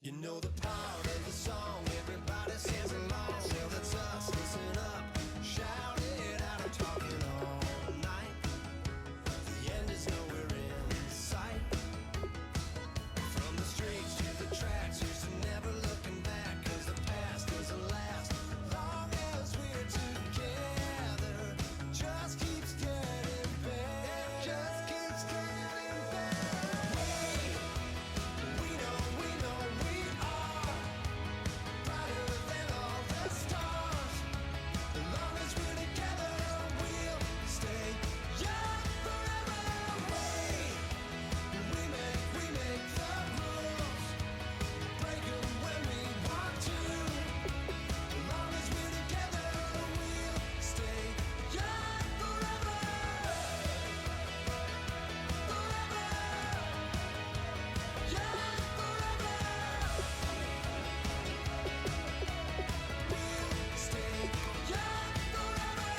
You know the part of the song, everybody sings along. Well, that's us, listen up, shout it out, I'm talking all night. The end is nowhere in sight. From the streets to the tracks, here's to never looking back, cause the past doesn't last. Long as we're together, just keeps getting better, just keeps getting better. We know we are brighter than all the stars. As long as we're together, we'll stay young forever. We make the rules, break 'em when we want to. As long as we're together, we'll stay young forever. Forever. Young forever. We'll stay young forever.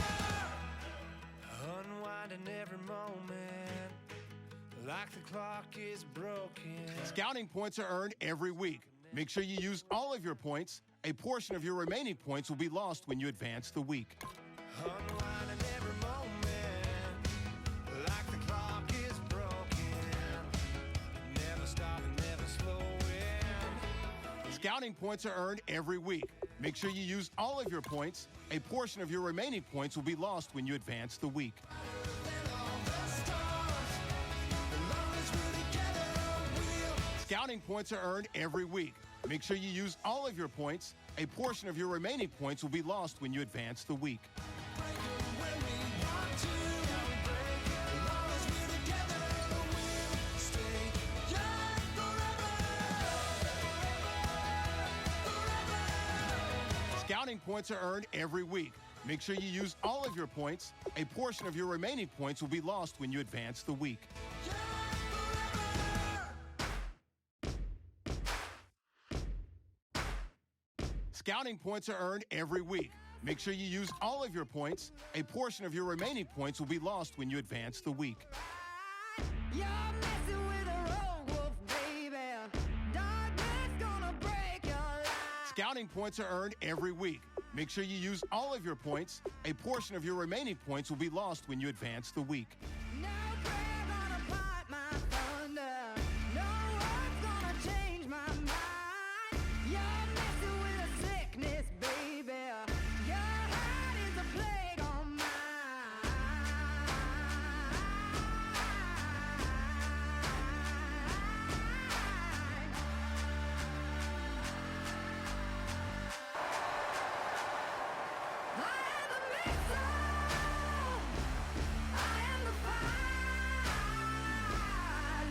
Unwinding every moment, like the clock is broken. Scouting points are earned every week. Make sure you use all of your points. A portion of your remaining points will be lost when you advance the week. Unwinding every moment, like the clock is broken. Never stopping, never slowing. Scouting points are earned every week. Make sure you use all of your points. A portion of your remaining points will be lost when you advance the week. Than all the stars. As long as we're together, we'll Scouting points are earned every week. Make sure you use all of your points. A portion of your remaining points will be lost when you advance the week. break 'em when we want to. As long as we're together, we'll stay young forever. Forever. Scouting points are earned every week. Make sure you use all of your points. A portion of your remaining points will be lost when you advance the week. Scouting points are earned every week. Make sure you use all of your points. A portion of your remaining points will be lost when you advance the week. You're messing with a rogue wolf, baby. Darkness gonna break your life. Scouting points are earned every week. Make sure you use all of your points. A portion of your remaining points will be lost when you advance the week. No prayer gonna part my thunder. No one's gonna change my mind. You're messing with a sickness, baby. Your heart is a plague on I am the missile. I am the fire.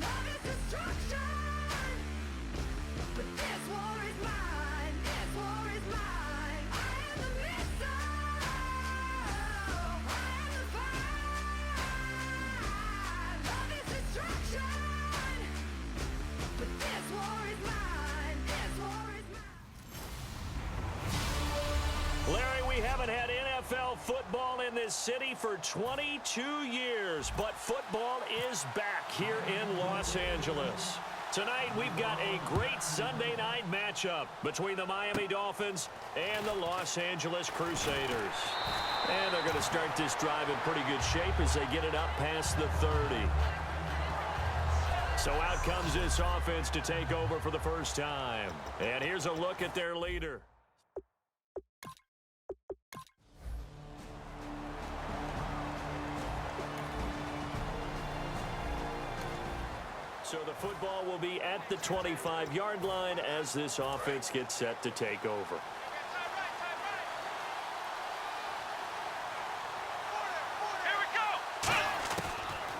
Love is destruction. But this war is mine. This war is mine. I am the missile. I am the fire. Love is destruction. But this war is mine. This war is mine. Larry, we haven't had NFL football in this city for 22 years, but football is back here in Los Angeles. Tonight, we've got a great Sunday night matchup between the Miami Dolphins and the Los Angeles Crusaders. And they're going to start this drive in pretty good shape as they get it up past the 30. So out comes this offense to take over for the first time. And here's a look at their leader. So the football will be at the 25-yard line as this offense gets set to take over.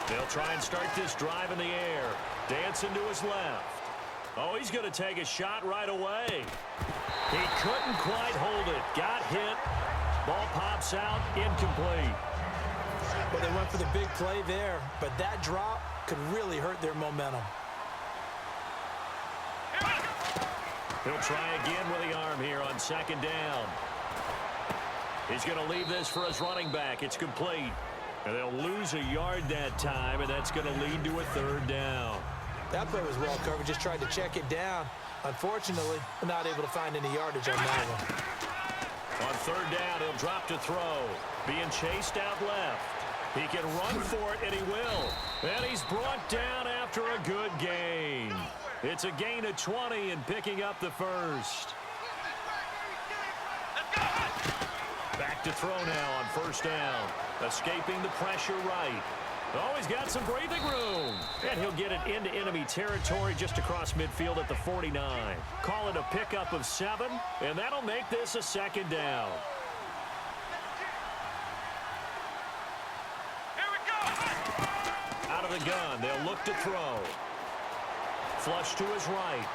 They'll try and start this drive in the air. Dancing to his left. Oh, he's going to take a shot right away. He couldn't quite hold it. Got hit. Ball pops out. Incomplete. Well, they went for the big play there, but that drop could really hurt their momentum. He'll try again with the arm here on second down. He's going to leave this for his running back. It's complete. And they'll lose a yard that time, and that's going to lead to a third down. That play was well covered. Just tried to check it down. Unfortunately, not able to find any yardage on that one. On third down, he'll drop to throw. Being chased out left. He can run for it, and he will. And he's brought down after a good gain. It's a gain of 20 and picking up the first. Back to throw now on first down. Escaping the pressure right. Oh, he's got some breathing room. And he'll get it into enemy territory just across midfield at the 49. Call it a pickup of 7, and that'll make this a second down. Out of the gun, they'll look to throw. Flush to his right.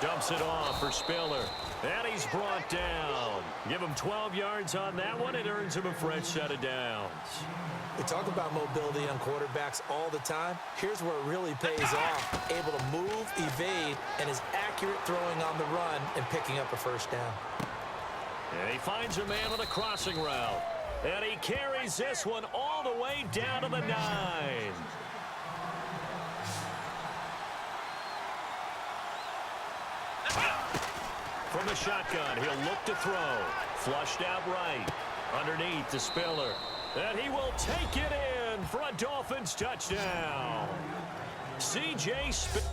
Dumps it off for Spiller. And he's brought down. Give him 12 yards on that one. It earns him a fresh set of downs. We talk about mobility on quarterbacks all the time. Here's where it really pays off. Able to move, evade, and is accurate throwing on the run and picking up a first down. And he finds a man on the crossing route. And he carries this one all the way down to the 9. From the shotgun, he'll look to throw. Flushed out right. Underneath to Spiller. And he will take it in for a Dolphins touchdown. C.J. Spiller.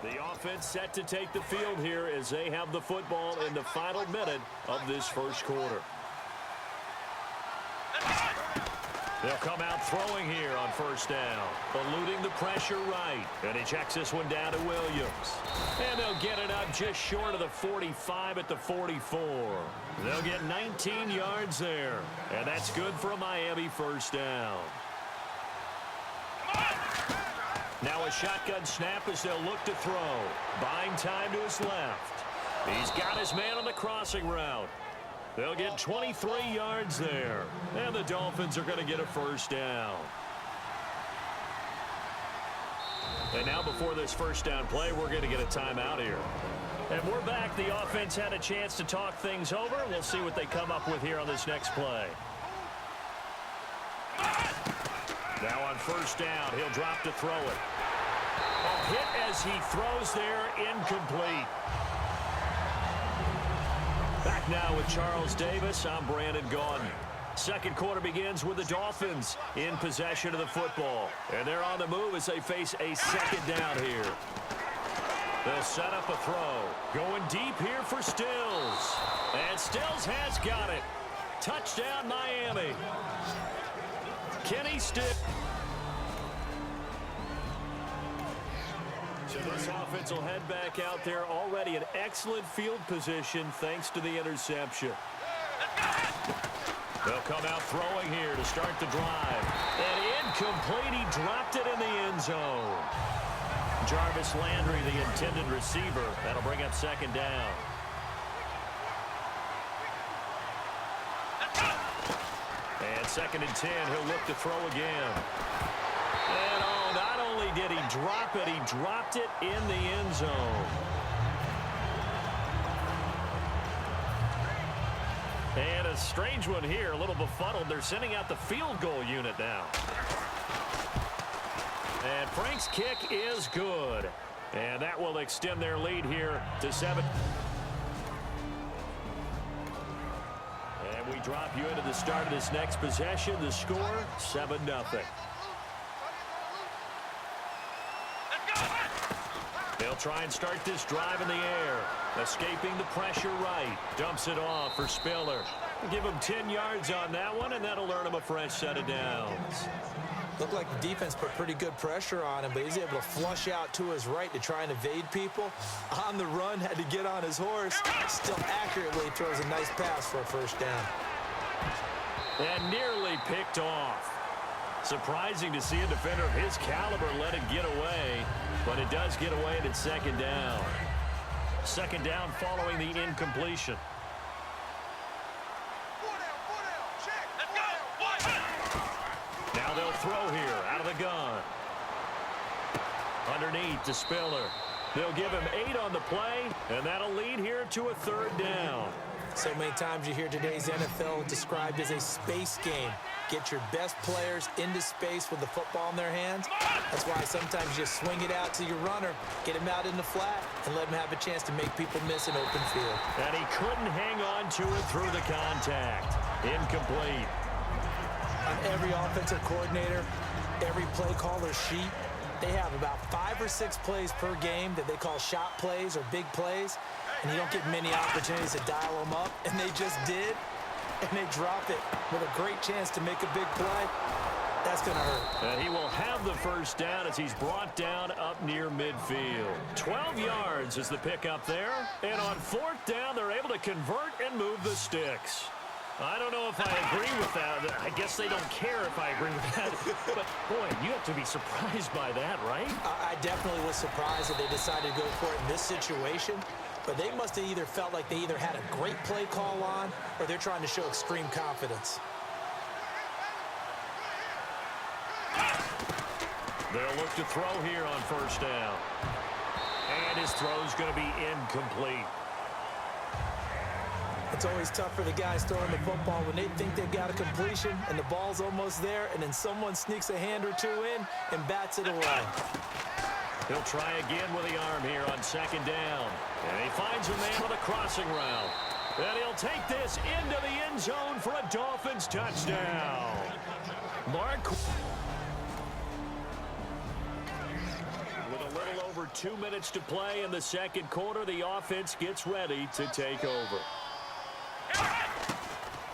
The offense set to take the field here as they have the football in the final minute of this first quarter. They'll come out throwing here on first down, eluding the pressure right. And he checks this one down to Williams. And they'll get it up just short of the 45 at the 44. They'll get 19 yards there. And that's good for a Miami first down. Now a shotgun snap as they'll look to throw. Buying time to his left. He's got his man on the crossing route. They'll get 23 yards there. And the Dolphins are going to get a first down. And now before this first down play, we're going to get a timeout here. And we're back. The offense had a chance to talk things over. We'll see what they come up with here on this next play. Now on first down, he'll drop to throw it. A hit as he throws there, incomplete. Back now with Charles Davis. I'm Brandon Gaudin. Second quarter begins with the Dolphins in possession of the football. And they're on the move as they face a second down here. They'll set up a throw. Going deep here for Stills. And Stills has got it. Touchdown, Miami. Kenny Stills. So this offense will head back out there, already in excellent field position thanks to the interception. They'll come out throwing here to start the drive. And incomplete. He dropped it in the end zone. Jarvis Landry, the intended receiver. That'll bring up second down. And second and 10, he'll look to throw again. And oh, not only did he drop it, he dropped it in the end zone. And a strange one here, a little befuddled. They're sending out the field goal unit now. And Frank's kick is good. And that will extend their lead here to 7. And we drop you into the start of this next possession. The score, 7-0. They'll try and start this drive in the air. Escaping the pressure right. Dumps it off for Spiller. Give him 10 yards on that one, and that'll earn him a fresh set of downs. Looked like the defense put pretty good pressure on him, but he's able to flush out to his right to try and evade people. On the run, had to get on his horse. Still accurately throws a nice pass for a first down. And nearly picked off. Surprising to see a defender of his caliber let it get away, but it does get away and it's second down. Second down following the incompletion. Now they'll throw here out of the gun. Underneath to Spiller. They'll give him 8 on the play, and that'll lead here to a 3rd down. So many times you hear today's NFL described as a space game. Get your best players into space with the football in their hands. That's why sometimes you just swing it out to your runner, get him out in the flat, and let him have a chance to make people miss an open field. And he couldn't hang on to it through the contact. Incomplete. On every offensive coordinator, every play caller sheet, they have about 5 or 6 plays per game that they call shot plays or big plays, and you don't get many opportunities to dial them up, and they just did, and they drop it with a great chance to make a big play. That's going to hurt. And he will have the 1st down as he's brought down up near midfield. 12 yards is the pickup there, and on 4th down, they're able to convert and move the sticks. I don't know if I agree with that. I guess they don't care if I agree with that. But, boy, you have to be surprised by that, right? I definitely was surprised that they decided to go for it in this situation. But they must have either felt like they either had a great play call on or they're trying to show extreme confidence. They'll look to throw here on 1st down. And his throw's going to be incomplete. It's always tough for the guys throwing the football when they think they've got a completion and the ball's almost there, and then someone sneaks a hand or 2 in and bats it away. He'll try again with the arm here on 2nd down. And he finds a man with a crossing route. And he'll take this into the end zone for a Dolphins touchdown. Mark. With a little over 2 minutes to play in the 2nd quarter, the offense gets ready to take over.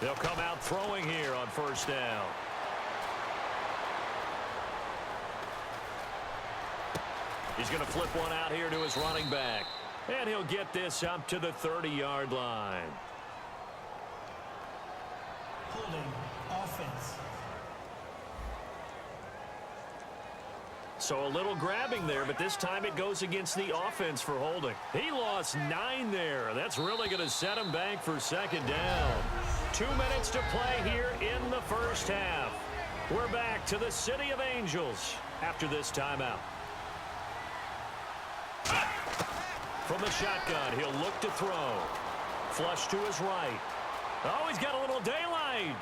They'll come out throwing here on 1st down. He's going to flip one out here to his running back. And he'll get this up to the 30-yard line. Holding offense. So a little grabbing there, but this time it goes against the offense for holding. He lost 9 there. That's really going to set him back for 2nd down. 2 minutes to play here in the 1st half. We're back to the City of Angels after this timeout. From the shotgun, he'll look to throw. Flush to his right. Oh, he's got a little daylight.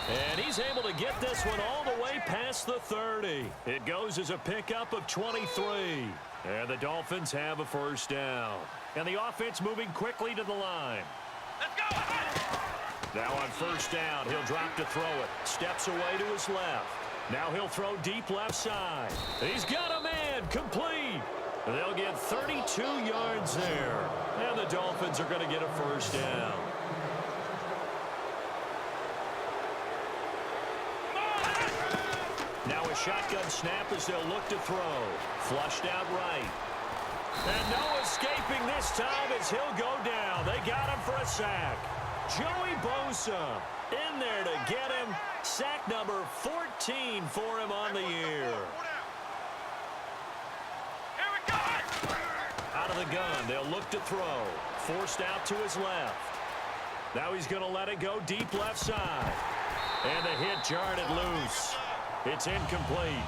And he's able to get this one all the way past the 30. It goes as a pickup of 23. And the Dolphins have a 1st down. And the offense moving quickly to the line. Let's go! Now on 1st down, he'll drop to throw it. Steps away to his left. Now he'll throw deep left side. He's got a man, complete. They'll get 32 yards there. And the Dolphins are going to get a 1st down. Now a shotgun snap as they'll look to throw. Flushed out right. And no escaping this time as he'll go down. They got him for a sack. Joey Bosa in there to get him. Sack number 14 for him on the year. Out of the gun, they'll look to throw. Forced out to his left. Now he's going to let it go deep left side. And the hit jarred it loose. It's incomplete.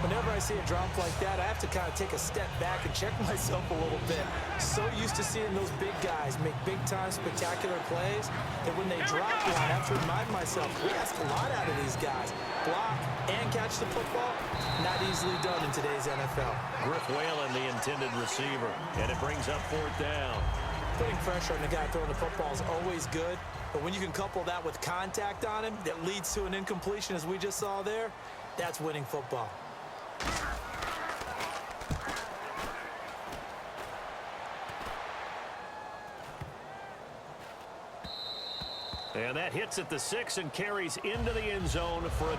Whenever I see a drop like that, I have to kind of take a step back and check myself a little bit. So used to seeing those big guys make big-time spectacular plays that when they drop one, I have to remind myself, we ask a lot out of these guys. Block and catch the football, not easily done in today's NFL. Griff Whalen, the intended receiver, and it brings up 4th down. Putting pressure on the guy throwing the football is always good, but when you can couple that with contact on him that leads to an incompletion as we just saw there, that's winning football. And that hits at the 6 and carries into the end zone for a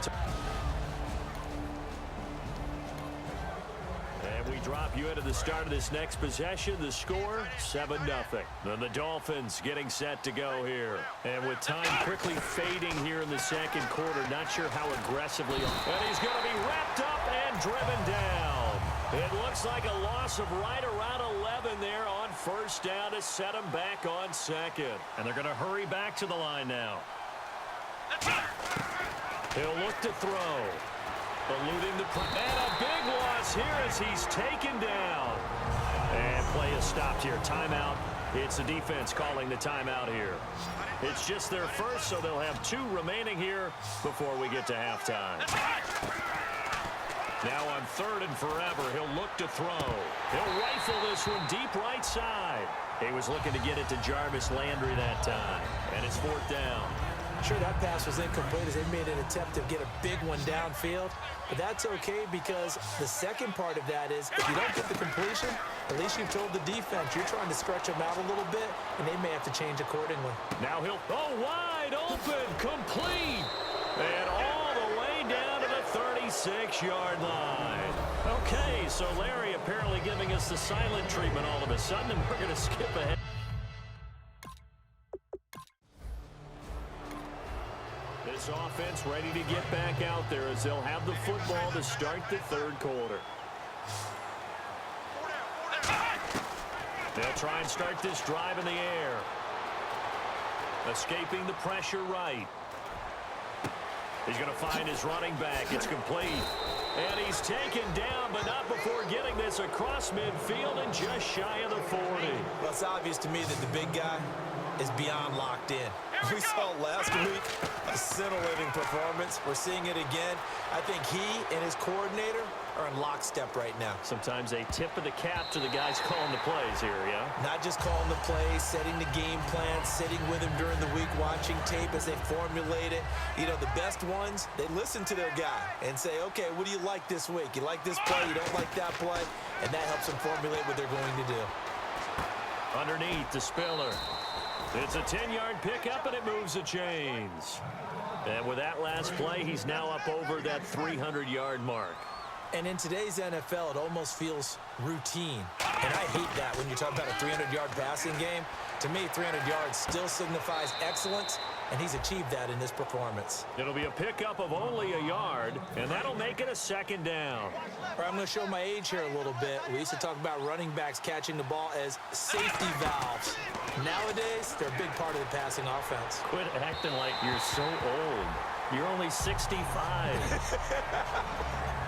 And we drop you into the start of this next possession. The score, 7-0. Then the Dolphins getting set to go here. And with time quickly fading here in the 2nd quarter, not sure how aggressively. And he's going to be wrapped up and driven down. It looks like a loss of right around 11 there on 1st down to set him back on 2nd. And they're going to hurry back to the line now. He'll look to throw. Eluding the and a big loss here as he's taken down. And play is stopped here. Timeout. It's the defense calling the timeout here. It's just their first, so they'll have 2 remaining here before we get to halftime. Now on 3rd and forever, he'll look to throw. He'll rifle this one deep right side. He was looking to get it to Jarvis Landry that time, and it's 4th down. Sure, that pass was incomplete as they made an attempt to get a big one downfield. But that's okay because the second part of that is if you don't get the completion, at least you've told the defense you're trying to stretch them out a little bit, and they may have to change accordingly. Now he'll wide open, complete, and all the way down to the 36-yard line. Okay, so Larry apparently giving us the silent treatment all of a sudden, and we're going to skip ahead. This offense ready to get back out there as they'll have the football to start the 3rd quarter. They'll try and start this drive in the air. Escaping the pressure right. He's going to find his running back. It's complete. And he's taken down, but not before getting this across midfield and just shy of the 40. Well, it's obvious to me that the big guy is beyond locked in. We saw last week a scintillating performance. We're seeing it again. I think he and his coordinator are in lockstep right now. Sometimes a tip of the cap to the guys calling the plays here, yeah? Not just calling the plays, setting the game plan, sitting with him during the week, watching tape as they formulate it. You know, the best ones, they listen to their guy and say, okay, what do you like this week? You like this play, you don't like that play? And that helps them formulate what they're going to do. Underneath the Spiller. It's a 10-yard pickup, and it moves the chains. And with that last play, he's now up over that 300-yard mark. And in today's NFL, it almost feels routine. And I hate that when you talk about a 300-yard passing game. To me, 300 yards still signifies excellence, and he's achieved that in this performance. It'll be a pickup of only a yard, and that'll make it a 2nd down. All right, I'm going to show my age here a little bit. We used to talk about running backs catching the ball as safety valves. Nowadays, they're a big part of the passing offense. Quit acting like you're so old. You're only 65.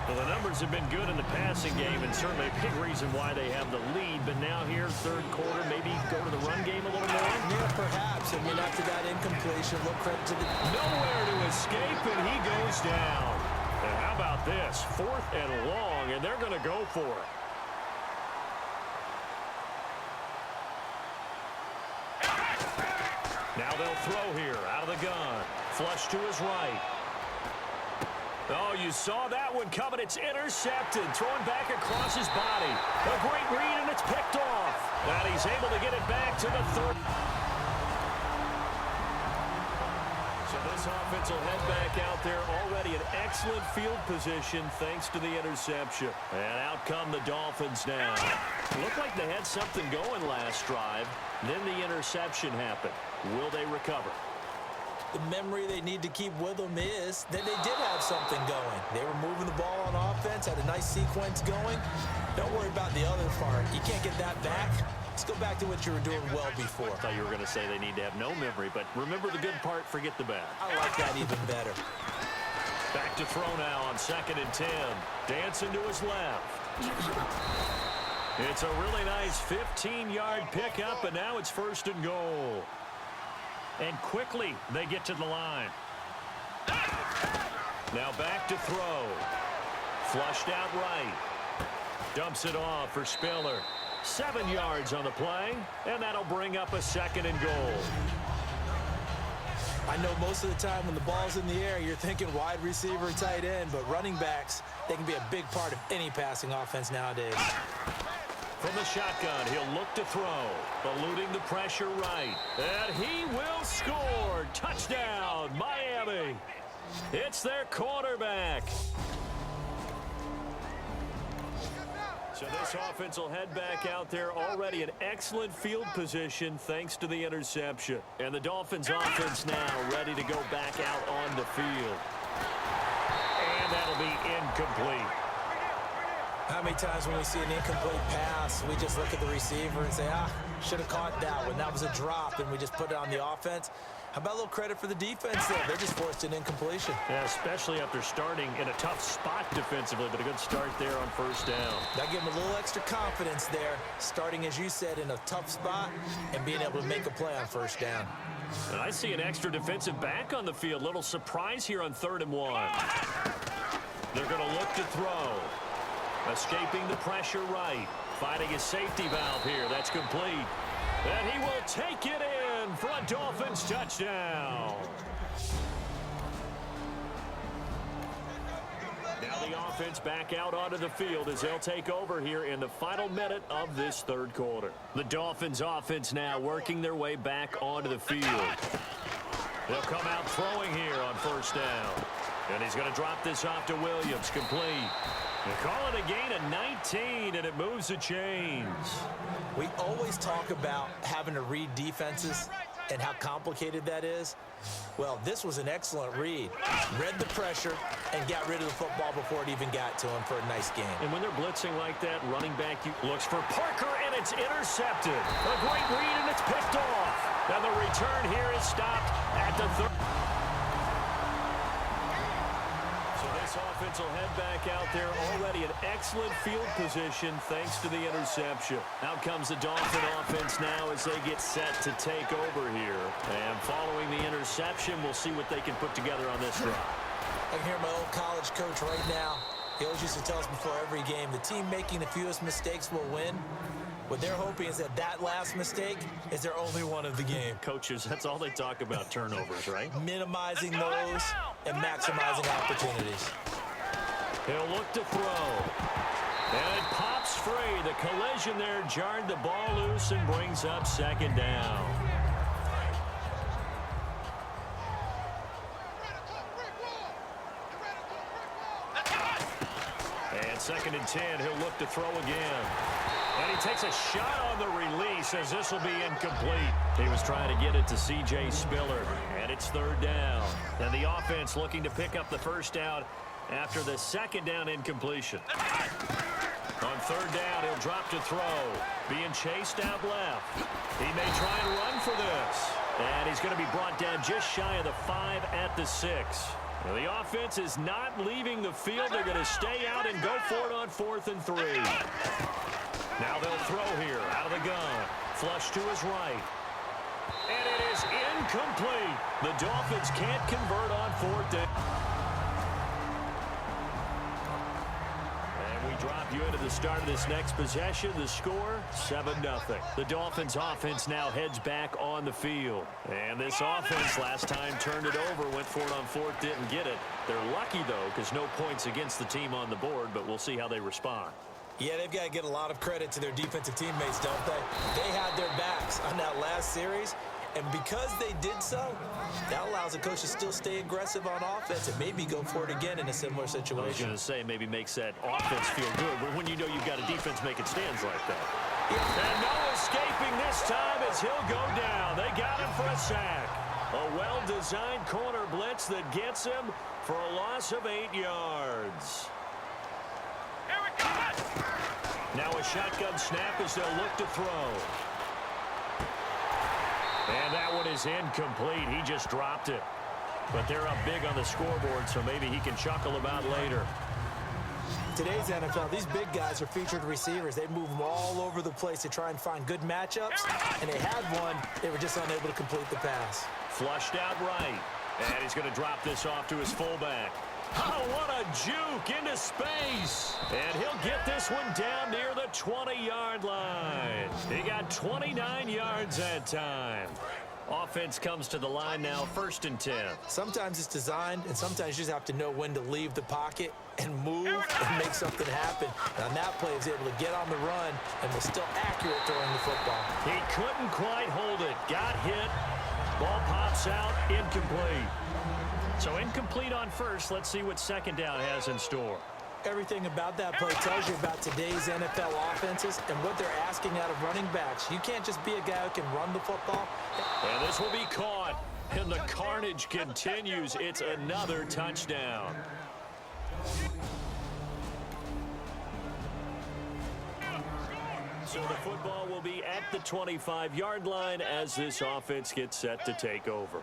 Well, the numbers have been good in the passing game, and certainly a big reason why they have the lead. But now here, 3rd quarter, maybe go to the run game a little more? Yeah, perhaps. I mean, after that incompletion, look credit to the... Nowhere to escape, and he goes down. And how about this? 4th and long, and they're going to go for it. Now they'll throw here, out of the gun. Flush to his right. Oh, you saw that one coming. It's intercepted. Thrown back across his body. A great read, and it's picked off. And he's able to get it back to the 30. So this offense will head back out there. Already an excellent field position thanks to the interception. And out come the Dolphins now. Looked like they had something going last drive. Then the interception happened. Will they recover? The memory they need to keep with them is that they did have something going. They were moving the ball on offense, had a nice sequence going. Don't worry about the other part. You can't get that back. Let's go back to what you were doing well before. I thought you were going to say they need to have no memory, but remember the good part, forget the bad. I like that even better. Back to throw now on 2nd and 10. Dancing to his left. It's a really nice 15-yard pickup, and now it's 1st and goal. And quickly, they get to the line. Now back to throw. Flushed out right. Dumps it off for Spiller. 7 yards on the play, and that'll bring up a 2nd and goal. I know most of the time when the ball's in the air, you're thinking wide receiver, tight end, but running backs, they can be a big part of any passing offense nowadays. From the shotgun, he'll look to throw. Eluding the pressure right. And he will score. Touchdown, Miami. It's their quarterback. So this offense will head back out there. Already an excellent field position thanks to the interception. And the Dolphins offense now ready to go back out on the field. And that'll be incomplete. How many times when we see an incomplete pass, we just look at the receiver and say, should have caught that one. That was a drop, and we just put it on the offense. How about a little credit for the defense there? They just forced an incompletion. Yeah, especially after starting in a tough spot defensively, but a good start there on first down. That gave them a little extra confidence there, starting, as you said, in a tough spot and being able to make a play on first down. And I see an extra defensive back on the field. Little surprise here on 3rd and 1. They're going to look to throw. Escaping the pressure right. Finding his safety valve here. That's complete. And he will take it in for a Dolphins touchdown. Now the offense back out onto the field as they'll take over here in the final minute of this 3rd quarter. The Dolphins offense now working their way back onto the field. They'll come out throwing here on first down. And he's going to drop this off to Williams. Complete. They call it a gain of 19, and it moves the chains. We always talk about having to read defenses and how complicated that is. Well, this was an excellent read. Read the pressure and got rid of the football before it even got to him for a nice game. And when they're blitzing like that, running back looks for Parker, and it's intercepted. A great read, and it's picked off. Now the return here is stopped at the 3rd. Offense will head back out there, already an excellent field position thanks to the interception. Out comes the Dolphin offense now as they get set to take over here. And following the interception, we'll see what they can put together on this drive. I can hear my old college coach right now. He always used to tell us before every game, the team making the fewest mistakes will win. What they're hoping is that last mistake is their only one of the game. Coaches, that's all they talk about, turnovers, right? Minimizing those and maximizing opportunities. He'll look to throw. And it pops free. The collision there jarred the ball loose and brings up 2nd down. And 2nd and 10, he'll look to throw again. And he takes a shot on the release as this will be incomplete. He was trying to get it to C.J. Spiller, and it's 3rd down. And the offense looking to pick up the first down after the 2nd down incompletion. On 3rd down, he'll drop to throw. Being chased out left. He may try and run for this. And he's going to be brought down just shy of the 5 at the 6. Now, the offense is not leaving the field. They're going to stay out and go for it on 4th and 3. Now they'll throw here out of the gun. Flush to his right. And it is incomplete. The Dolphins can't convert on 4th down. And we drop you into the start of this next possession. The score, 7-0. The Dolphins offense now heads back on the field. And this offense last time turned it over, went for it on 4th, didn't get it. They're lucky, though, because no points against the team on the board, but we'll see how they respond. Yeah, they've got to get a lot of credit to their defensive teammates, don't they? They had their backs on that last series, and because they did so, that allows the coach to still stay aggressive on offense and maybe go for it again in a similar situation. I was going to say, maybe makes that offense feel good, but when you know you've got a defense making stands like that. Yeah. And no escaping this time as he'll go down. They got him for a sack. A well-designed corner blitz that gets him for a loss of 8 yards. Now a shotgun snap as they'll look to throw. And that one is incomplete. He just dropped it. But they're up big on the scoreboard, so maybe he can chuckle about later. Today's NFL, these big guys are featured receivers. They move them all over the place to try and find good matchups. And they had one. They were just unable to complete the pass. Flushed out right. And he's going to drop this off to his fullback. Oh, what a juke into space. And he'll get this one down near the 20-yard line. He got 29 yards that time. Offense comes to the line now, 1st and 10. Sometimes it's designed, and sometimes you just have to know when to leave the pocket and move and make something happen. And on that play, he was able to get on the run and was still accurate throwing the football. He couldn't quite hold it. Got hit. Ball pops out, incomplete. So incomplete on first. Let's see what 2nd down has in store. Everything about that play tells you about today's NFL offenses and what they're asking out of running backs. You can't just be a guy who can run the football. And this will be caught. And the carnage continues. It's another touchdown. So the football will be at the 25-yard line as this offense gets set to take over.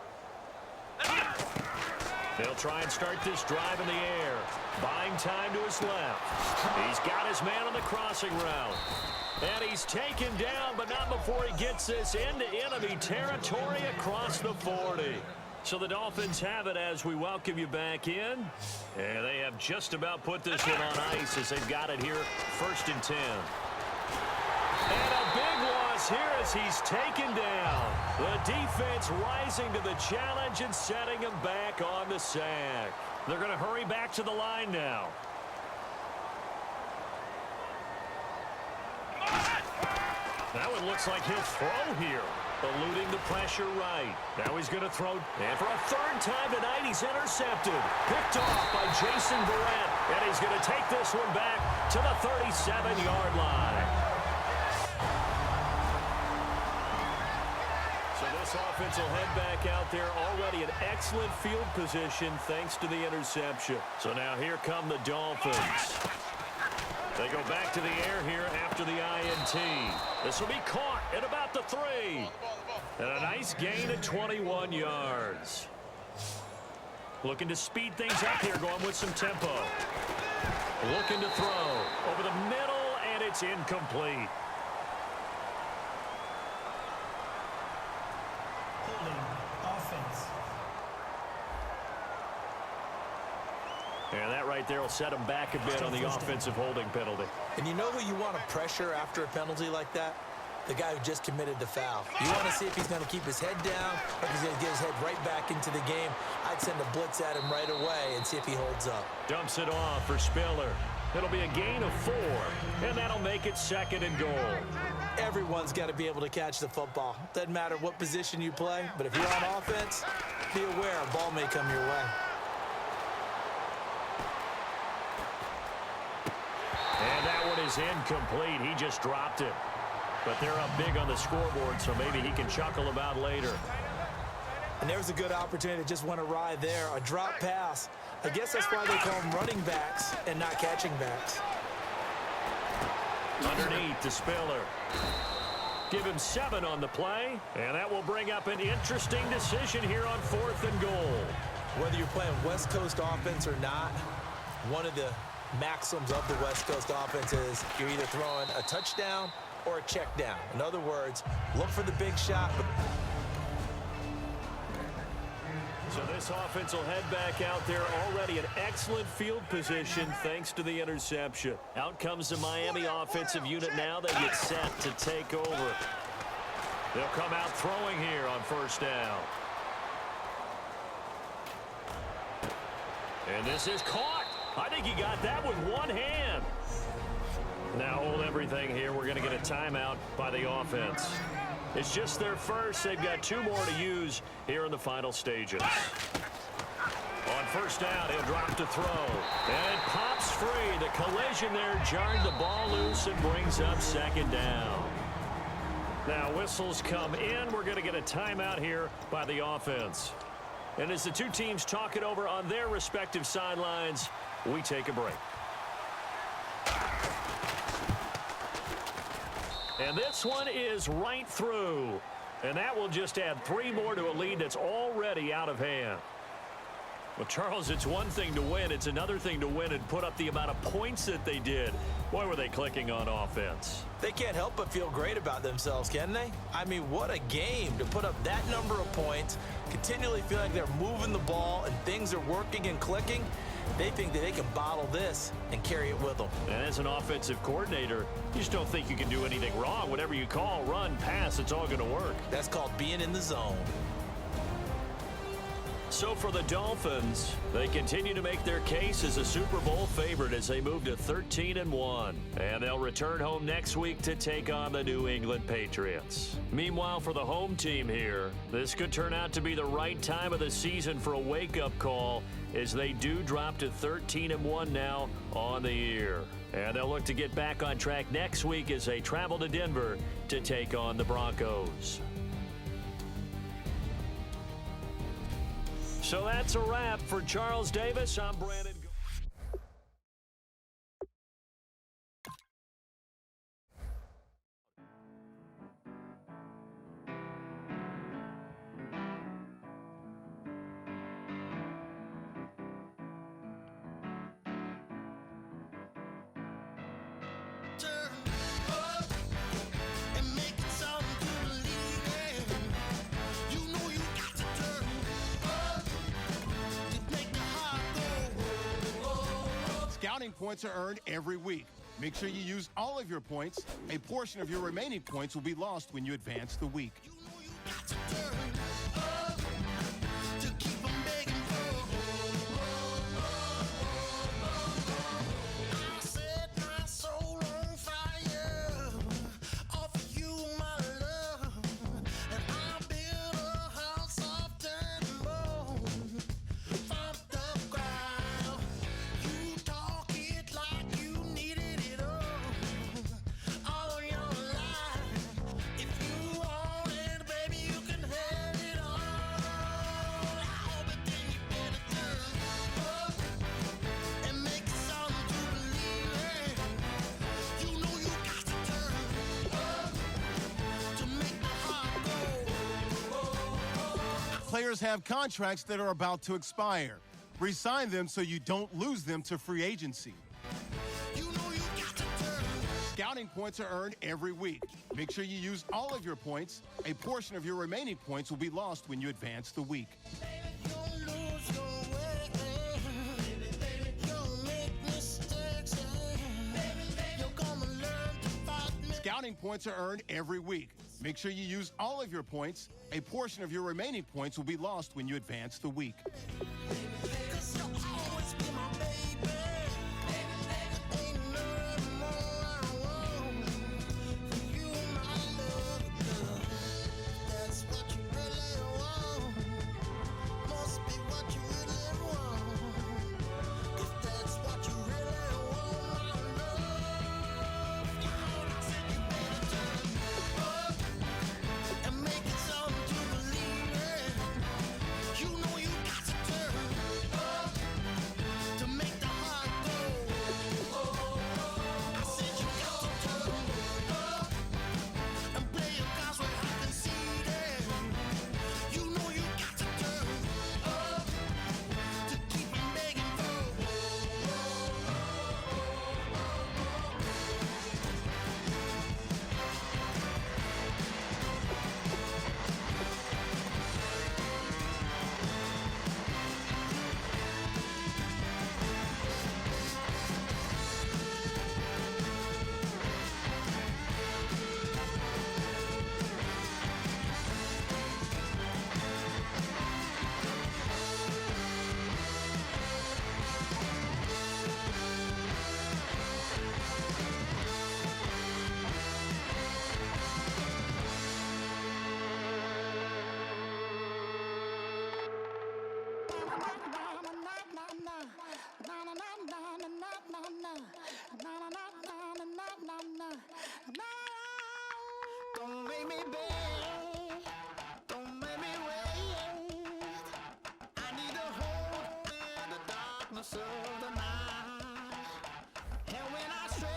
They'll try and start this drive in the air. Buying time to his left. He's got his man on the crossing route. And he's taken down, but not before he gets this into enemy territory across the 40. So the Dolphins have it as we welcome you back in. And they have just about put this one on ice as they've got it here, 1st and 10. And a big loss here as he's taken down. The defense rising to the challenge and setting him back on the sack. They're going to hurry back to the line now. That one looks like he'll throw here. Eluding the pressure right. Now he's going to throw. And for a 3rd time tonight, he's intercepted. Picked off by Jason Verrett. And he's going to take this one back to the 37-yard line. So this offense will head back out there. Already an excellent field position thanks to the interception. So now here come the Dolphins. They go back to the air here after the INT. This will be caught at about the 3. And a nice gain of 21 yards. Looking to speed things up here, going with some tempo. Looking to throw over the middle, and it's incomplete. And that right there will set him back a bit on the offensive holding penalty. And you know who you want to pressure after a penalty like that? The guy who just committed the foul. You want to see if he's going to keep his head down or if he's going to get his head right back into the game. I'd send a blitz at him right away and see if he holds up. Dumps it off for Spiller. It'll be a gain of 4, and that'll make it 2nd and goal. Everyone's got to be able to catch the football. Doesn't matter what position you play, but if you're on offense, be aware a ball may come your way. And that one is incomplete. He just dropped it. But they're up big on the scoreboard, so maybe he can chuckle about later. And there's a good opportunity to just went awry there. A drop pass. I guess that's why they call them running backs and not catching backs. Underneath to Spiller. Give him 7 on the play, and that will bring up an interesting decision here on 4th and goal. Whether you're playing West Coast offense or not, one of the maxims of the West Coast offense is you're either throwing a touchdown or a check down. In other words, look for the big shot. So this offense will head back out there. Already an excellent field position thanks to the interception. Out comes the Miami offensive unit now. They get set to take over. They'll come out throwing here on 1st down. And this is caught. I think he got that with one hand. Now hold everything here. We're going to get a timeout by the offense. It's just their first. They've got 2 more to use here in the final stages. On 1st down, he'll drop to throw. And it pops free. The collision there jarred the ball loose and brings up 2nd down. Now whistles come in. We're going to get a timeout here by the offense. And as the 2 teams talk it over on their respective sidelines, we take a break. And this one is right through. And that will just add 3 more to a lead that's already out of hand. Well, Charles, it's one thing to win. It's another thing to win and put up the amount of points that they did. Boy, were they clicking on offense. They can't help but feel great about themselves, can they? I mean, what a game to put up that number of points, continually feel like they're moving the ball and things are working and clicking. They think that they can bottle this and carry it with them. And as an offensive coordinator, you just don't think you can do anything wrong. Whatever you call, run, pass, it's all going to work. That's called being in the zone. So for the Dolphins, they continue to make their case as a Super Bowl favorite as they move to 13-1. And they'll return home next week to take on the New England Patriots. Meanwhile, for the home team here, this could turn out to be the right time of the season for a wake-up call as they do drop to 13-1 now on the year. And they'll look to get back on track next week as they travel to Denver to take on the Broncos. So that's a wrap for Charles Davis. I'm Brandon. Scouting points are earned every week. Make sure you use all of your points. A portion of your remaining points will be lost when you advance the week. Players have contracts that are about to expire. Resign them so you don't lose them to free agency. Scouting points are earned every week. Make sure you use all of your points. A portion of your remaining points will be lost when you advance the week. Scouting points are earned every week. Make sure you use all of your points. A portion of your remaining points will be lost when you advance the week. Don't make me beg, don't make me wait. I need a hold in the darkness of the night. And when I stray,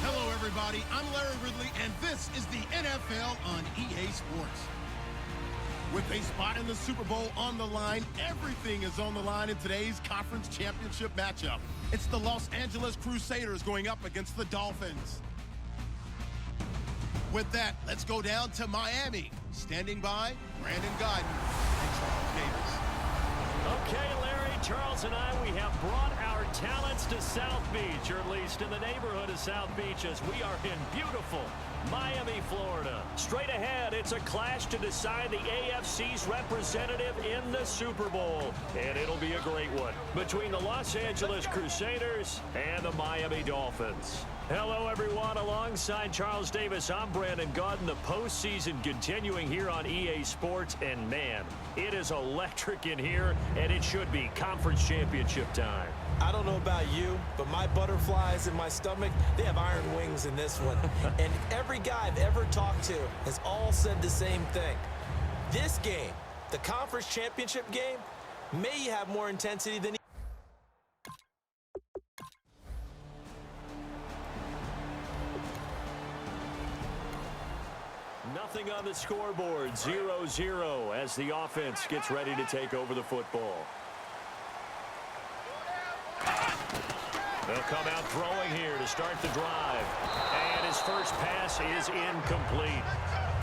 Hello, everybody. I'm Larry Ridley, and this is the NFL on EA Sports. With a spot in the Super Bowl on the line, everything is on the line in today's conference championship matchup. It's the Los Angeles Crusaders going up against the Dolphins. With that, let's go down to Miami. Standing by, Brandon Godden and Charles Davis. Okay, Larry, Charles and I, we have brought our talents to South Beach, or at least in the neighborhood of South Beach, as we are in beautiful Miami, Florida. Straight ahead, it's a clash to decide the AFC's representative in the Super Bowl. And it'll be a great one between the Los Angeles Crusaders and the Miami Dolphins. Hello, everyone. Alongside Charles Davis, I'm Brandon Godden. The postseason continuing here on EA Sports. And, man, it is electric in here, and it should be conference championship time. I don't know about you, but my butterflies in my stomach, they have iron wings in this one. And every guy I've ever talked to has all said the same thing. This game, the conference championship game, may have more intensity than Nothing on the scoreboard, 0-0 as the offense gets ready to take over the football. They'll come out throwing here to start the drive. And his first pass is incomplete.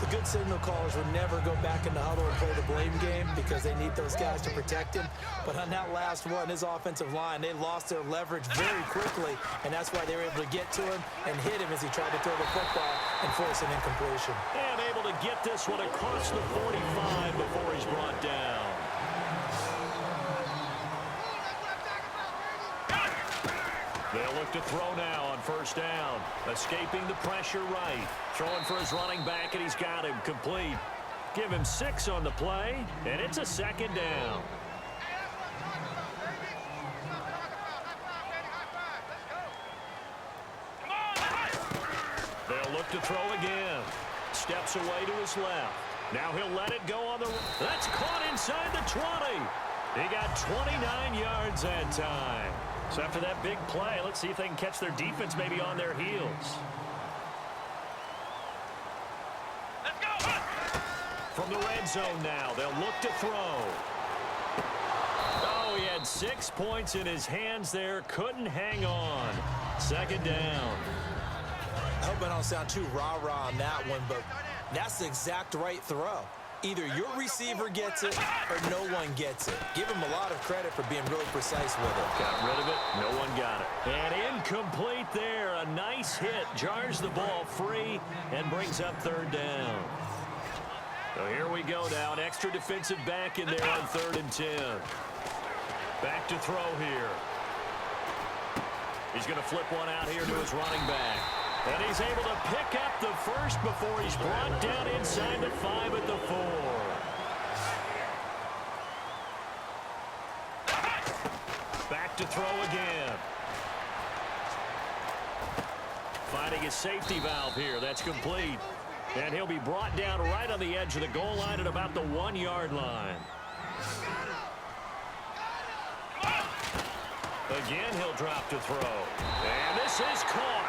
The good signal callers would never go back in the huddle and play the blame game because they need those guys to protect him. But on that last one, his offensive line, they lost their leverage very quickly, and that's why they were able to get to him and hit him as he tried to throw the football and force an incompletion. And able to get this one across the 45 before he's brought down. They'll look to throw now on first down. Escaping the pressure right. Throwing for his running back, and he's got him complete. Give him 6 on the play, and it's a second down. They'll look to throw again. Steps away to his left. Now he'll let it go on the... That's caught inside the 20. He got 29 yards that time. So after that big play, let's see if they can catch their defense maybe on their heels. Let's go! From the red zone now, they'll look to throw. Oh, he had 6 points in his hands there. Couldn't hang on. Second down. I hope I don't sound too rah-rah on that one, but that's the exact right throw. Either your receiver gets it or no one gets it. Give him a lot of credit for being really precise with it. Got rid of it. No one got it. And incomplete there. A nice hit. Jars the ball free and brings up third down. So here we go now. An extra defensive back in there on 3rd and 10. Back to throw here. He's going to flip one out here to his running back. And he's able to pick up the first before he's brought down inside the 5 at the 4. Back to throw again. Finding his safety valve here. That's complete. And he'll be brought down right on the edge of the goal line at about the 1-yard line. Again, he'll drop to throw. And this is caught.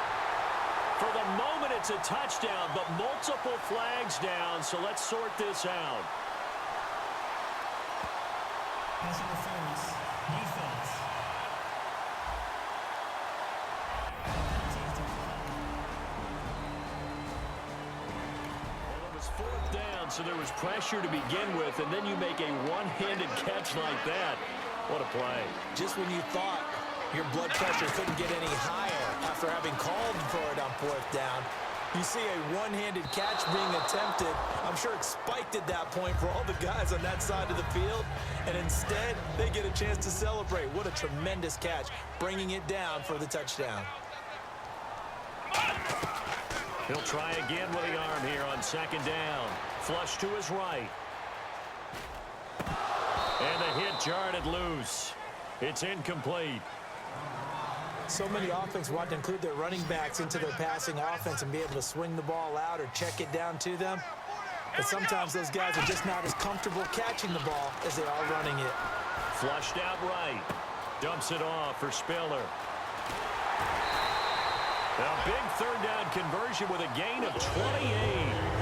For the moment, it's a touchdown, but multiple flags down, so let's sort this out. Pass interference. Defense. Well, it was 4th down, so there was pressure to begin with, and then you make a one-handed catch like that. What a play. Just when you thought your blood pressure couldn't get any higher after having called for it on 4th down, you see a one-handed catch being attempted. I'm sure it's spiked at that point for all the guys on that side of the field, and instead they get a chance to celebrate. What a tremendous catch, bringing it down for the touchdown. He'll try again with the arm here on 2nd down. Flush to his right. And the hit jarred it loose. It's incomplete. So many offenses want to include their running backs into their passing offense and be able to swing the ball out or check it down to them. But sometimes those guys are just not as comfortable catching the ball as they are running it. Flushed out right. Dumps it off for Spiller. A big 3rd down conversion with a gain of 28.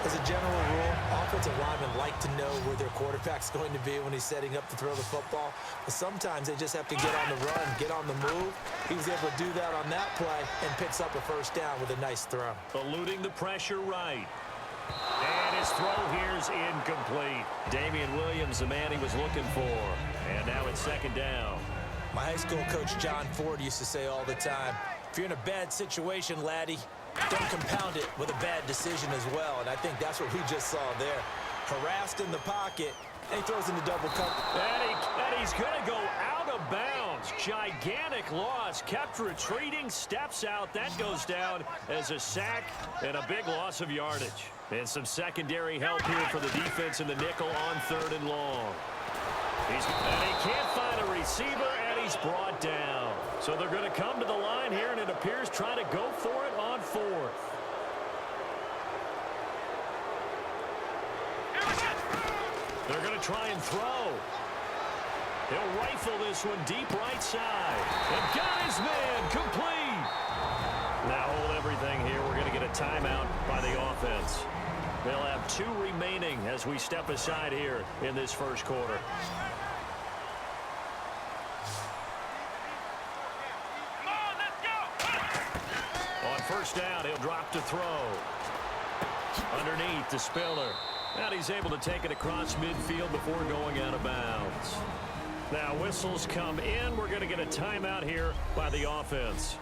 As a general rule, offensive linemen like to know where their quarterback's going to be when he's setting up to throw the football. But sometimes they just have to get on the run, get on the move. He was able to do that on that play and picks up a 1st down with a nice throw. Eluding the pressure right. And his throw here's incomplete. Damian Williams, the man he was looking for. And now it's 2nd down. My high school coach, John Ford, used to say all the time, if you're in a bad situation, laddie, don't compound it with a bad decision as well. And I think that's what we just saw there. Harassed in the pocket, and he throws into double coverage. And he's going to go out of bounds. Gigantic loss. Kept retreating, steps out. That goes down as a sack and a big loss of yardage. And some secondary help here for the defense in the nickel on 3rd and long. And he can't find a receiver, and he's brought down. So they're going to come to the line here, and it appears trying to go for it on 4th. They're going to try and throw. He'll rifle this one deep right side. And got his man complete. Now hold everything here. We're going to get a timeout by the offense. They'll have 2 remaining as we step aside here in this 1st quarter. On 1st down, he'll drop to throw. Underneath to Spiller. And he's able to take it across midfield before going out of bounds. Now whistles come in. We're going to get a timeout here by the offense.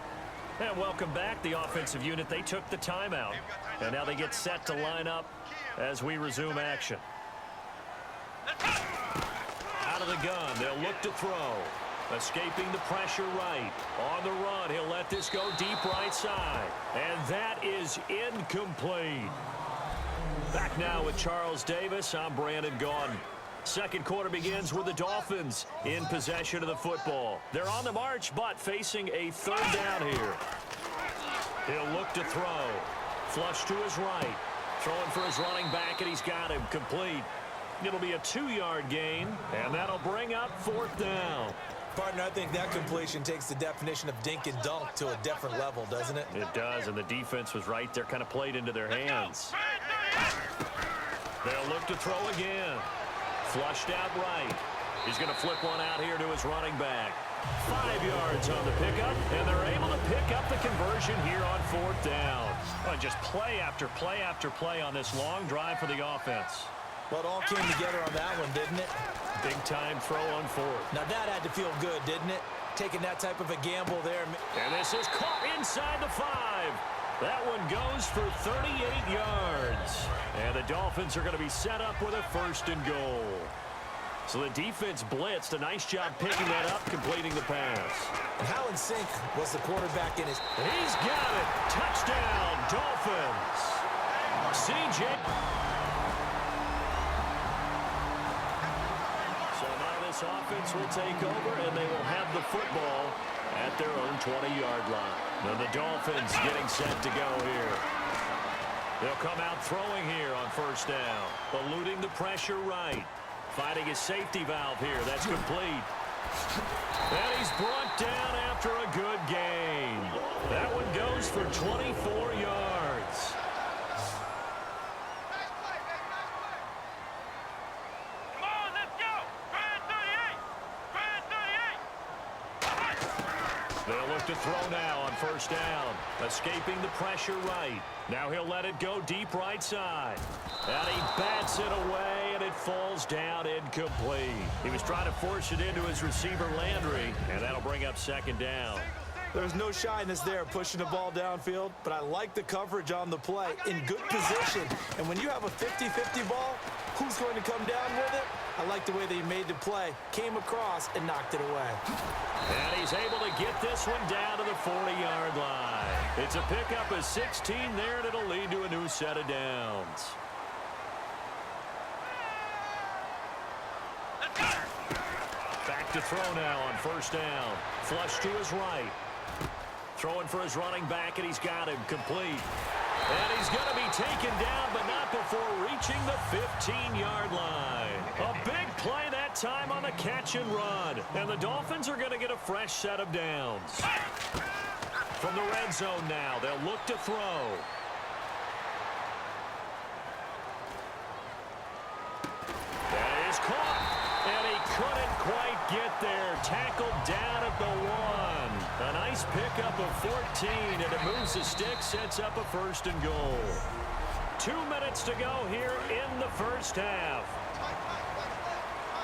And welcome back, the offensive unit. They took the timeout. And now they get set to line up as we resume action. Out of the gun, they'll look to throw. Escaping the pressure right. On the run, he'll let this go deep right side. And that is incomplete. Back now with Charles Davis. I'm Brandon Gaudin. Second quarter begins with the Dolphins in possession of the football. They're on the march, but facing a third down here. He'll look to throw. Flush to his right. Throwing for his running back, and he's got him complete. It'll be a 2-yard gain, and that'll bring up fourth down. Partner, I think that completion takes the definition of dink and dunk to a different level, doesn't it? It does, and the defense was right there, kind of played into their hands. They'll look to throw again. Flushed out right. He's going to flip one out here to his running back. 5 yards on the pickup, and they're able to pick up the conversion here on fourth down. Oh, just play after play after play on this long drive for the offense. Well, it all came together on that one, didn't it? Big-time throw on fourth. Now, that had to feel good, didn't it? Taking that type of a gamble there. And this is caught inside the 5. That one goes for 38 yards. And the Dolphins are going to be set up with a first and goal. So the defense blitzed. A nice job picking that up, completing the pass. And how in sync was the quarterback in his... He's got it. Touchdown, Dolphins. CJ. So now this offense will take over, and they will have the football at their own 20-yard line. And the Dolphins getting set to go here. They'll come out throwing here on first down. Eluding the pressure right. Finding his safety valve here. That's complete. And he's brought down after a good gain. That one goes for 24 yards. They'll look to throw now on first down. Escaping the pressure right. Now he'll let it go deep right side. And he bats it away, and it falls down incomplete. He was trying to force it into his receiver, Landry, and that'll bring up second down. There's no shyness there pushing the ball downfield, but I like the coverage on the play. In good position. And when you have a 50-50 ball, who's going to come down with it? I like the way they made the play, came across, and knocked it away. And he's able to get this one down to the 40-yard line. It's a pickup of 16 there, and it'll lead to a new set of downs. Back to throw now on first down. Flush to his right. Throwing for his running back, and he's got him complete. And he's going to be taken down, but not before reaching the 15-yard line. A big play that time on the catch and run. And the Dolphins are going to get a fresh set of downs. From the red zone now, they'll look to throw. That is caught. And he couldn't quite get there. Tackled down at the 1. A nice pickup of 14, and it moves the stick, sets up a first and goal. 2 minutes to go here in the first half.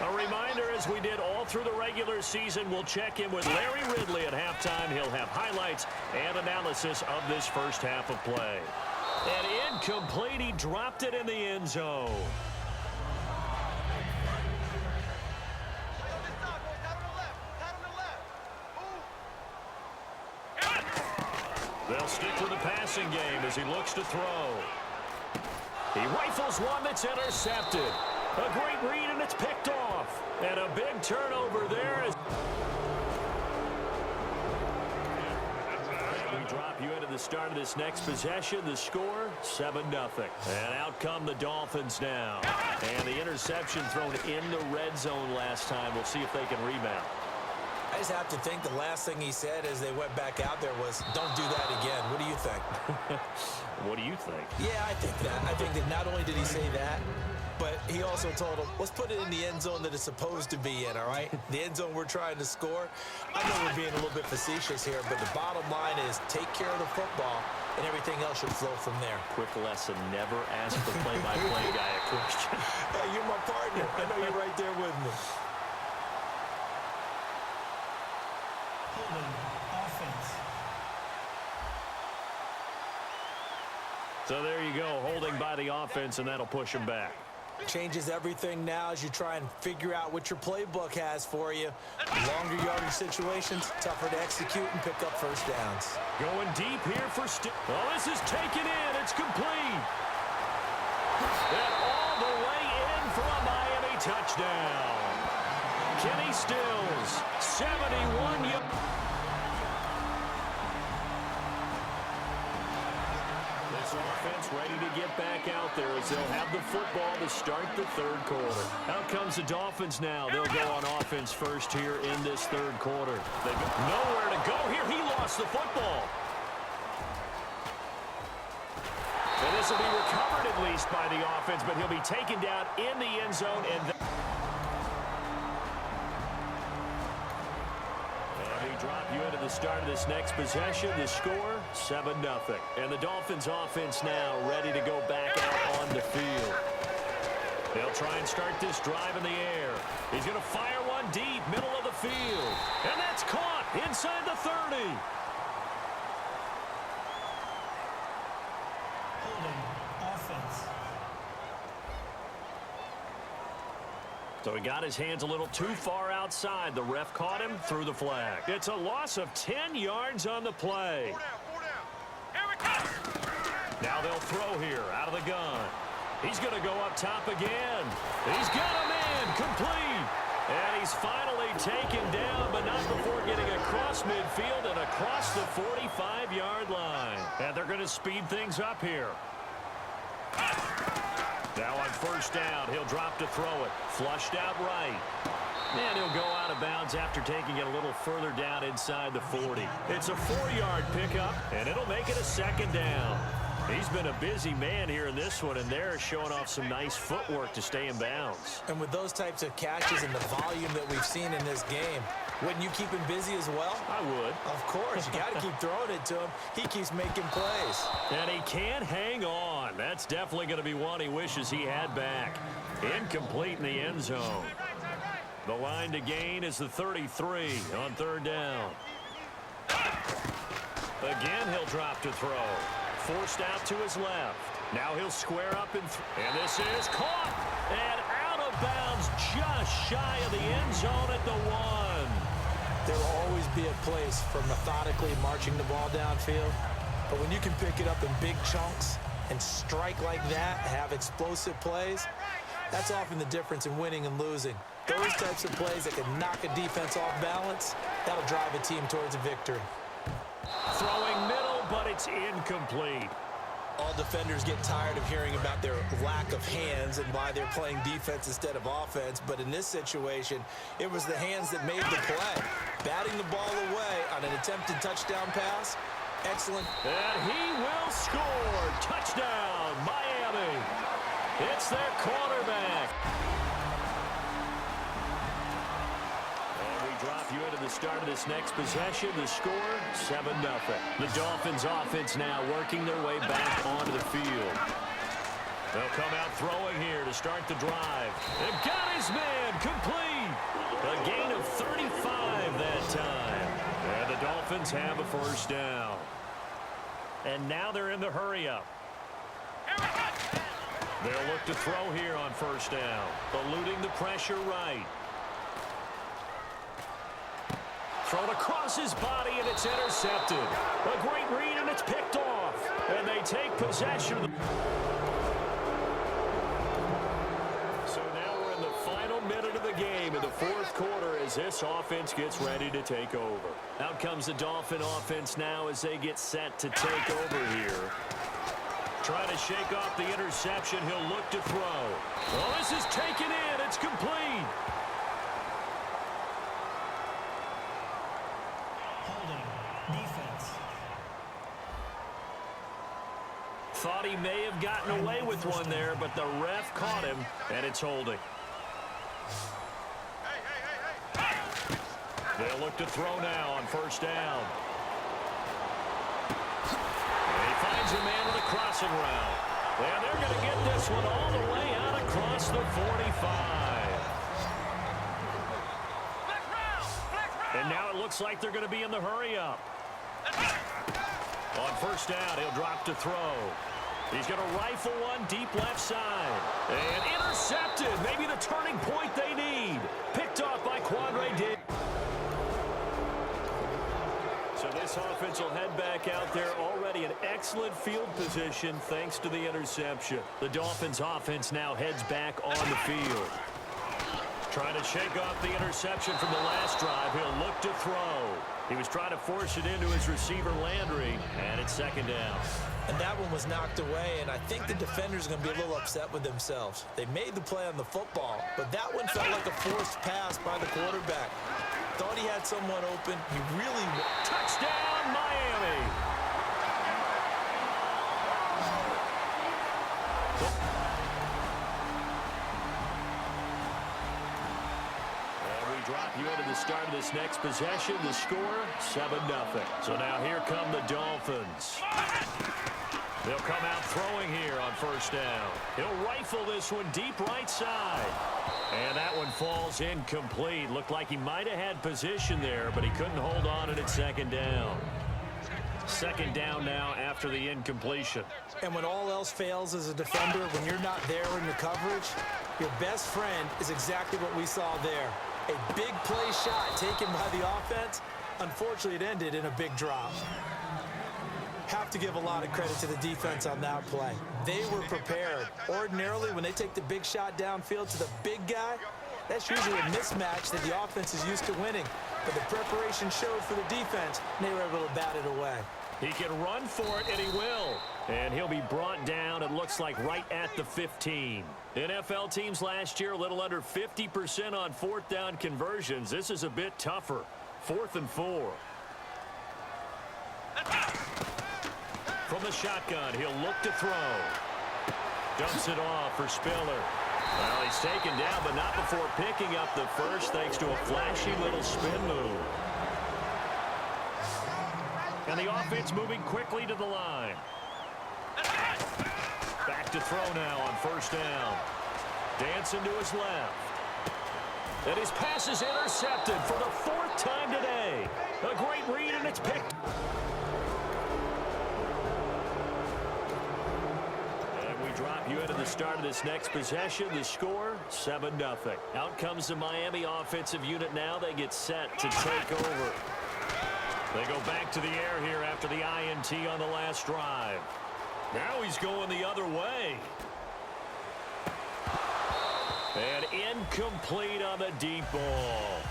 A reminder, as we did all through the regular season, we'll check in with Larry Ridley at halftime. He'll have highlights and analysis of this first half of play. And incomplete, he dropped it in the end zone. They'll stick with the passing game as he looks to throw. He rifles one that's intercepted. A great read, and it's picked off. And a big turnover there. And we drop you into the start of this next possession. The score, 7-0. And out come the Dolphins now. And the interception thrown in the red zone last time. We'll see if they can rebound. I just have to think the last thing he said as they went back out there was, don't do that again. What do you think? What do you think? Yeah, I think that. I think that not only did he say that, but he also told him, let's put it in the end zone that it's supposed to be in, all right? The end zone we're trying to score. I know we're being a little bit facetious here, but the bottom line is take care of the football and everything else should flow from there. Quick lesson, never ask the play-by-play guy a question. Hey, you're my partner. I know you're right there with me. Holding. Offense. So there you go, holding by the offense, and that'll push him back. Changes everything now as you try and figure out what your playbook has for you. Longer yardage situations, tougher to execute and pick up first downs. Going deep here for oh, this is taken in. It's complete. And all the way in for a Miami touchdown. Kenny Stills, 71 yards. This offense ready to get back out there as they'll have the football to start the third quarter. Out comes the Dolphins now. They'll go on offense first here in this third quarter. They've got nowhere to go here. He lost the football. And this will be recovered at least by the offense, but he'll be taken down in the end zone. And we drop you into the start of this next possession. The score, 7-0. And the Dolphins offense now ready to go back out on the field. They'll try and start this drive in the air. He's going to fire one deep, middle of the field. And that's caught inside the 30. Holding. Offense. So he got his hands a little too far outside. The ref caught him, threw the flag. It's a loss of 10 yards on the play. Now they'll throw here out of the gun. He's going to go up top again. He's got a man complete. And he's finally taken down, but not before getting across midfield and across the 45-yard line. And they're going to speed things up here. Now on first down, he'll drop to throw it. Flushed out right. And he'll go out of bounds after taking it a little further down inside the 40. It's a 4-yard pickup, and it'll make it a second down. He's been a busy man here in this one, and they're showing off some nice footwork to stay in bounds. And with those types of catches and the volume that we've seen in this game, wouldn't you keep him busy as well? I would. Of course. You got to keep throwing it to him. He keeps making plays. And he can't hang on. That's definitely going to be one he wishes he had back. Incomplete in the end zone. The line to gain is the 33 on third down. Again, he'll drop to throw. Forced out to his left. Now he'll square up and this is caught. And out of bounds just shy of the end zone at the 1. There will always be a place for methodically marching the ball downfield. But when you can pick it up in big chunks and strike like that, have explosive plays, that's often the difference in winning and losing. Those types of plays that can knock a defense off balance, that'll drive a team towards a victory. Throwing middle, but it's incomplete. All defenders get tired of hearing about their lack of hands and why they're playing defense instead of offense. But in this situation, it was the hands that made the play. Batting the ball away on an attempted touchdown pass. Excellent. And he will score. Touchdown, Miami. It's their quarterback. Drop you into the start of this next possession. The score, 7-0. The Dolphins offense now working their way back onto the field. They'll come out throwing here to start the drive. And got his man complete. A gain of 35 that time. And the Dolphins have a first down. And now they're in the hurry-up. They'll look to throw here on first down. Eluding the pressure right. Thrown across his body, and it's intercepted. A great read, and it's picked off. And they take possession. So now we're in the final minute of the game in the fourth quarter as this offense gets ready to take over. Out comes the Dolphin offense now as they get set to take over here. Trying to shake off the interception. He'll look to throw. Well, this is taken in. It's complete. Defense. Thought he may have gotten away with one there, but the ref caught him, and it's holding. They'll look to throw now on first down. And he finds a man with a crossing route. And they're going to get this one all the way out across the 45. And now it looks like they're going to be in the hurry-up. On first down, he'll drop to throw. He's going to rifle one deep left side. And intercepted. Maybe the turning point they need. Picked off by Quandre Diggs. So this offense will head back out there already in excellent field position thanks to the interception. The Dolphins offense now heads back on the field. Trying to shake off the interception from the last drive. He'll look to throw. He was trying to force it into his receiver, Landry, and it's second down. And that one was knocked away, and I think the defenders are going to be a little upset with themselves. They made the play on the football, but that one felt like a forced pass by the quarterback. Thought he had someone open. He really... Touchdown, Miami! Drop you into the start of this next possession. The score, 7-0. So now here come the Dolphins. They'll come out throwing here on first down. He'll rifle this one deep right side. And that one falls incomplete. Looked like he might have had position there, but he couldn't hold on it at second down. Second down now after the incompletion. And when all else fails as a defender, when you're not there in the coverage, your best friend is exactly what we saw there. A big play shot taken by the offense. Unfortunately, it ended in a big drop. Have to give a lot of credit to the defense on that play. They were prepared. Ordinarily, when they take the big shot downfield to the big guy, that's usually a mismatch that the offense is used to winning. But the preparation showed for the defense, and they were able to bat it away. He can run for it, and he will. And he'll be brought down, it looks like, right at the 15. NFL teams last year, a little under 50% on fourth down conversions. This is a bit tougher. 4th and 4. From the shotgun, he'll look to throw. Dumps it off for Spiller. Well, he's taken down, but not before picking up the first, thanks to a flashy little spin move. And the offense moving quickly to the line. Back to throw now on first down. Dancing to his left. And his pass is intercepted for the 4th time today. A great read, and it's picked. And we drop you into the start of this next possession. The score, 7-0. Out comes the Miami offensive unit now. They get set to take over. They go back to the air here after the INT on the last drive. Now he's going the other way. And incomplete on the deep ball.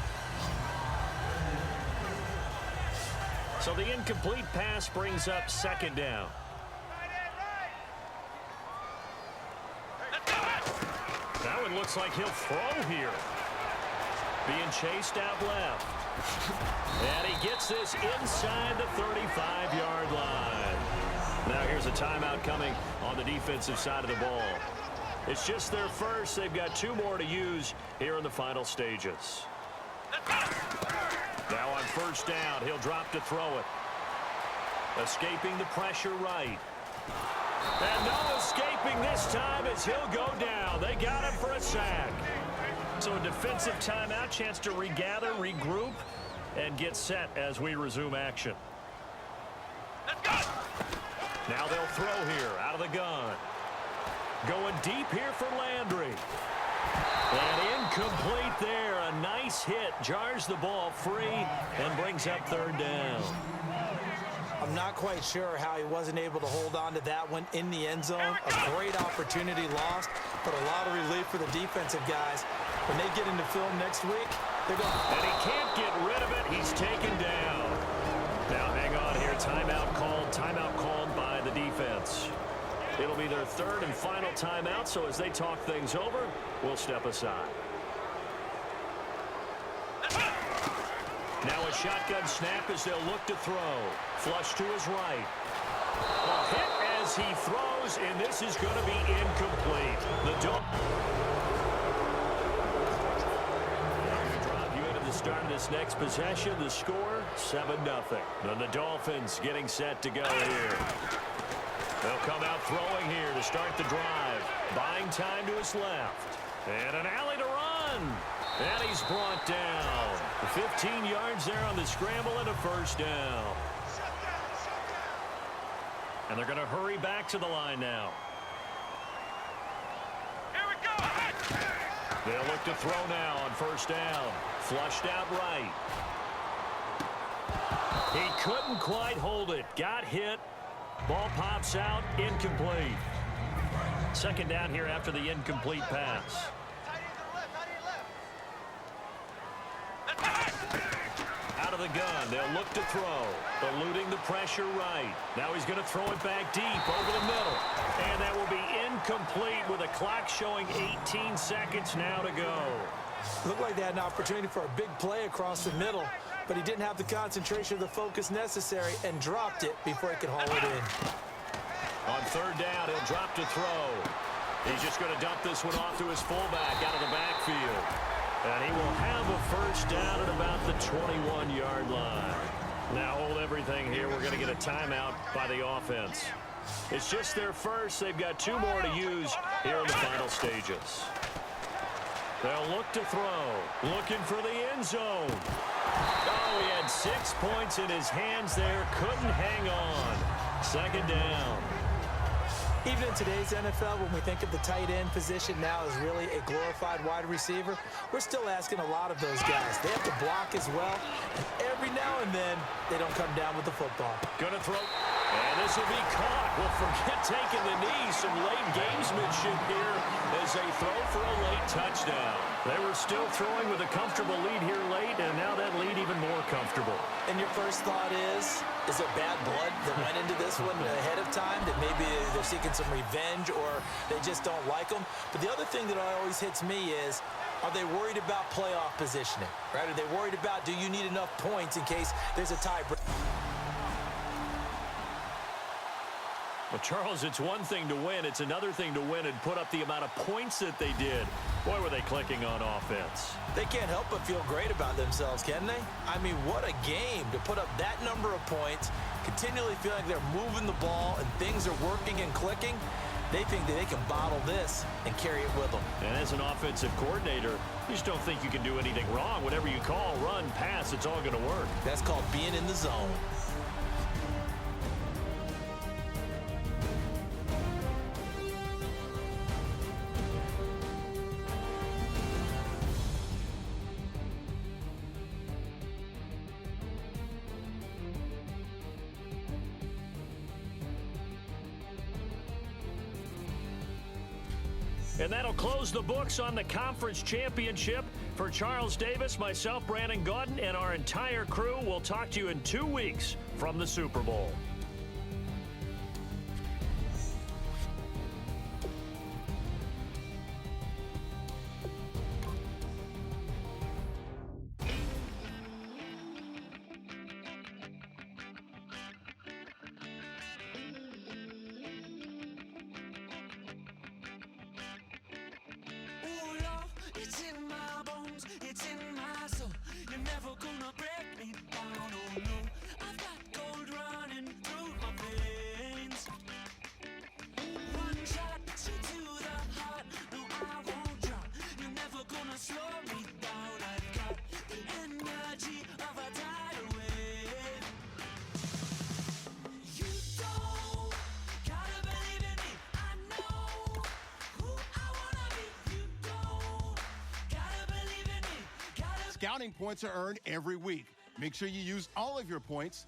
So the incomplete pass brings up second down. Now it looks like he'll throw here. Being chased out left. And he gets this inside the 35-yard line. Now here's a timeout coming on the defensive side of the ball. It's just their first. They've got 2 more to use here in the final stages. Now on first down, he'll drop to throw it. Escaping the pressure right. And no escaping this time as he'll go down. They got him for a sack. So a defensive timeout, chance to regather, regroup, and get set as we resume action. Now they'll throw here out of the gun. Going deep here for Landry. And incomplete there. A nice hit. Jars the ball free and brings up 3rd down. I'm not quite sure how he wasn't able to hold on to that one in the end zone. A great opportunity lost, but a lot of relief for the defensive guys. When they get into film next week, they're going to... And he can't get rid of it. He's taken down. Now hang on here. Timeout called by the defense. It'll be their 3rd and final timeout, so as they talk things over, we'll step aside. Now a shotgun snap as they'll look to throw. Flush to his right. A hit as he throws, and this is going to be incomplete. Drop you into the start of this next possession. The score, 7-0. And the Dolphins getting set to go here. They'll come out throwing here to start the drive. Buying time to his left. And an alley to run. And he's brought down. 15 yards there on the scramble and a first down. And they're going to hurry back to the line now. Here we go. They'll look to throw now on first down. Flushed out right. He couldn't quite hold it. Got hit. Ball pops out. Incomplete. Second down here after the incomplete pass. Out of the gun. They'll look to throw. Eluding the pressure right. Now he's going to throw it back deep over the middle. And that will be incomplete with a clock showing 18 seconds now to go. Looked like they had an opportunity for a big play across the middle, but he didn't have the concentration or the focus necessary and dropped it before he could haul it in. On third down, he'll drop to throw. He's just going to dump this one off to his fullback out of the backfield. And he will have a first down at about the 21-yard line. Now hold everything here. We're going to get a timeout by the offense. It's just their first. They've got 2 more to use here in the final stages. They'll look to throw. Looking for the end zone. Oh, he had 6 points in his hands there. Couldn't hang on. Second down. Even in today's NFL, when we think of the tight end position now as really a glorified wide receiver, we're still asking a lot of those guys. They have to block as well, and every now and then, they don't come down with the football. Gonna throw, and this will be caught. Well, forget taking the knee. Some late gamesmanship here as they throw for a late touchdown. They were still throwing with a comfortable lead here late, and now that lead even more comfortable. And your first thought is there bad blood that went into this one ahead of time, that maybe they're seeking some revenge or they just don't like them? But the other thing that always hits me is, are they worried about playoff positioning, right? Are they worried about, do you need enough points in case there's a tiebreak? Well, Charles, it's one thing to win. It's another thing to win and put up the amount of points that they did. Boy, were they clicking on offense. They can't help but feel great about themselves, can they? I mean, what a game to put up that number of points, continually feeling like they're moving the ball and things are working and clicking. They think that they can bottle this and carry it with them. And as an offensive coordinator, you just don't think you can do anything wrong. Whatever you call, run, pass, it's all going to work. That's called being in the zone. And that'll close the books on the conference championship. For Charles Davis, myself, Brandon Gaudin, and our entire crew, we'll talk to you in 2 weeks from the Super Bowl. Ooh, love, it's in my bones, it's in my soul. You're never gonna break me down, oh no. I've got gold running through my veins. One shot, straight to the heart. No, I won't drop. You're never gonna slow me down. I've got the energy of a tidal wave. You don't gotta believe in me. I know who I wanna be. You don't gotta believe in me. Gotta Scouting points are earned every week. Make sure you use all of your points